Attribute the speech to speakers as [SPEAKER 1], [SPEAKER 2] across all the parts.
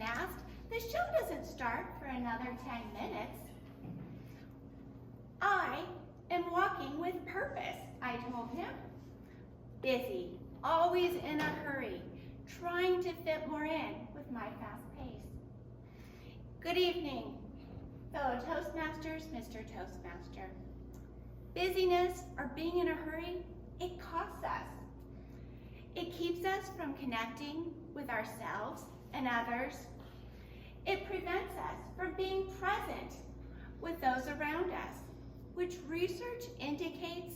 [SPEAKER 1] asked. The show doesn't start for another 10 minutes. I am walking with purpose, I told him. Busy, always in a hurry, trying to fit more in with my fast pace. Good evening, fellow Toastmasters, Mr. Toastmaster. Busyness or being in a hurry, it costs us. It keeps us from connecting with ourselves and others. It prevents us from being present with those around us, which research indicates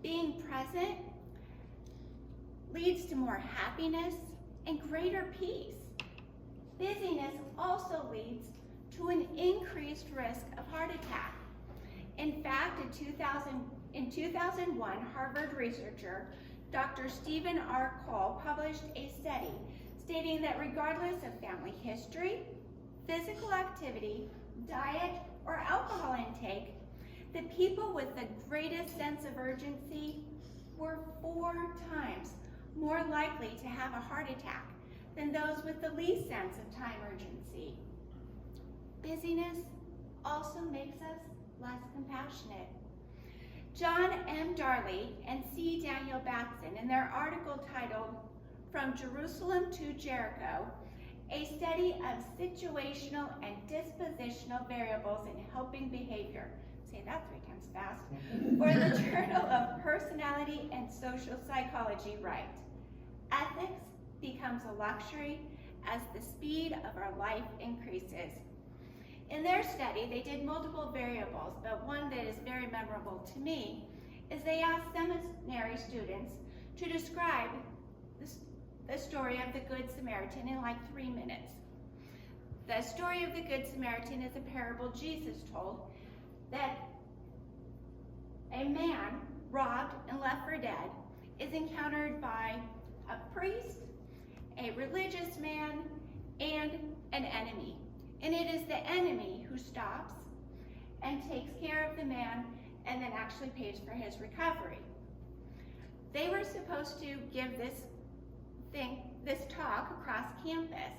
[SPEAKER 1] being present leads to more happiness and greater peace. Busyness also leads to an increased risk of heart attack. In fact, in 2001, Harvard researcher Dr. Stephen R. Cole published a study stating that regardless of family history, physical activity, diet, or alcohol intake, the people with the greatest sense of urgency were 4 times more likely to have a heart attack than those with the least sense of time urgency. Busyness also makes us less compassionate. John M. Darley and C. Daniel Batson, in their article titled From Jerusalem to Jericho, a study of situational and dispositional variables in helping behavior, say that 3 times fast, for the Journal of Personality and Social Psychology, write, ethics becomes a luxury as the speed of our life increases. In their study, they did multiple variables, but one that is very memorable to me is they asked seminary students to describe the story of the Good Samaritan in like 3 minutes. The story of the Good Samaritan is a parable Jesus told that a man robbed and left for dead is encountered by a priest, a religious man, and an enemy. And it is the enemy who stops and takes care of the man and then actually pays for his recovery. They were supposed to give this talk across campus,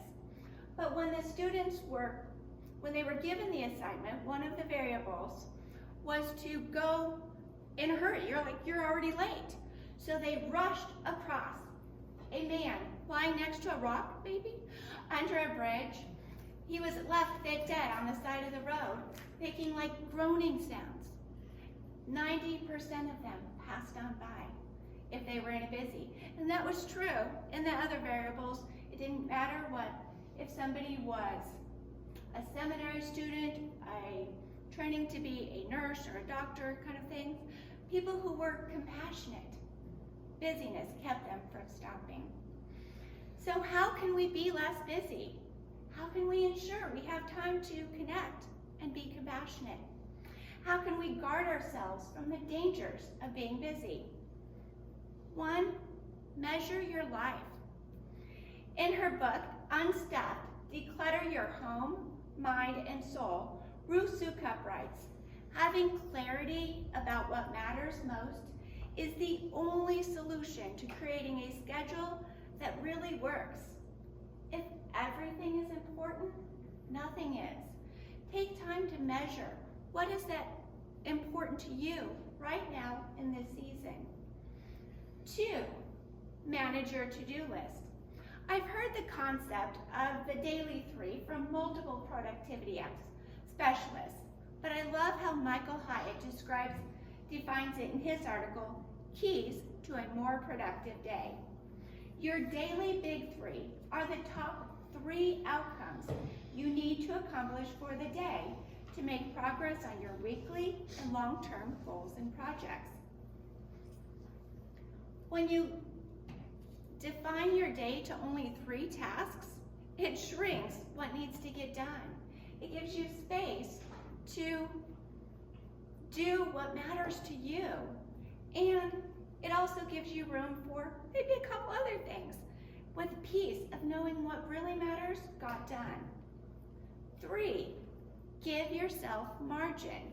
[SPEAKER 1] but when they were given the assignment, one of the variables was to go in a hurry. You're already late. So they rushed across a man lying next to a rock, maybe, under a bridge. He was left dead on the side of the road, making like groaning sounds. 90% of them passed on by if they were in a busy. And that was true in the other variables. It didn't matter if somebody was a seminary student, training to be a nurse or a doctor kind of thing. People who were compassionate. Busyness kept them from stopping. So how can we be less busy? How can we ensure we have time to connect and be compassionate? How can we guard ourselves from the dangers of being busy? 1, measure your life. In her book, Unstuffed, Declutter Your Home, Mind, and Soul, Ruth Soukup writes, having clarity about what matters most is the only solution to creating a schedule that really works. If everything is important, nothing is. Take time to measure what is that important to you right now in this season. 2, manage your to-do list. I've heard the concept of the daily 3 from multiple productivity specialists, but I love how Michael Hyatt defines it in his article, Keys to a More Productive Day. Your daily big 3 are the top 3 outcomes you need to accomplish for the day to make progress on your weekly and long-term goals and projects. When you define your day to only 3 tasks, it shrinks what needs to get done. It gives you space to do what matters to you. And it also gives you room for maybe a couple other things with peace of knowing what really matters got done. 3, give yourself margin.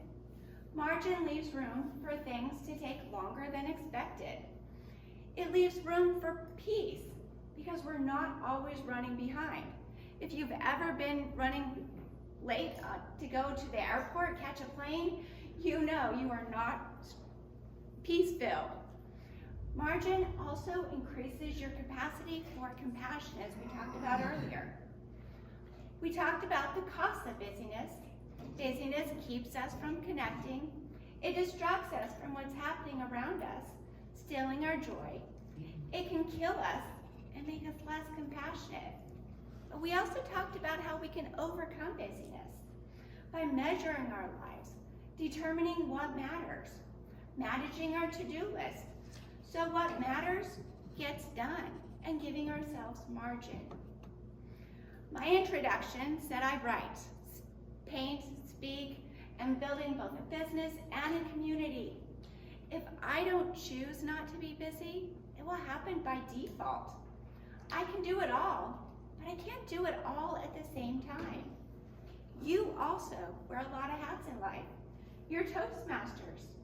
[SPEAKER 1] Margin leaves room for things to take longer than expected. It leaves room for peace because we're not always running behind. If you've ever been running late to go to the airport, catch a plane, you know you are not peace-filled. Margin also increases your capacity for compassion, as we talked about earlier. We talked about the cost of busyness. Busyness keeps us from connecting. It distracts us from what's happening around us, stealing our joy. It can kill us and make us less compassionate. But we also talked about how we can overcome busyness by measuring our lives, determining what matters, managing our to-do list, so what matters gets done, and giving ourselves margin. My introduction said I write, paint, speak, and building both a business and a community. If I don't choose not to be busy, it will happen by default. I can do it all, but I can't do it all at the same time. You also wear a lot of hats in life. You're Toastmasters,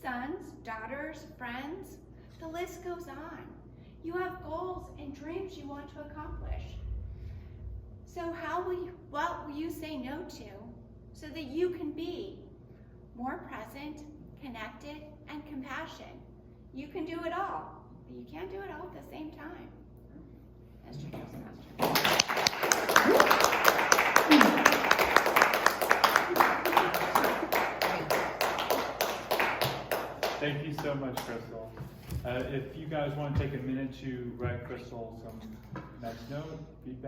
[SPEAKER 1] sons, daughters, friends, the list goes on. You have goals and dreams you want to accomplish. So what will you say no to so that you can be more present, connected, and compassionate? You can do it all, but you can't do it all at the same time. As your Toastmaster.
[SPEAKER 2] Thank you so much, Crystal. If you guys want to take a minute to write Crystal some nice note, feedback.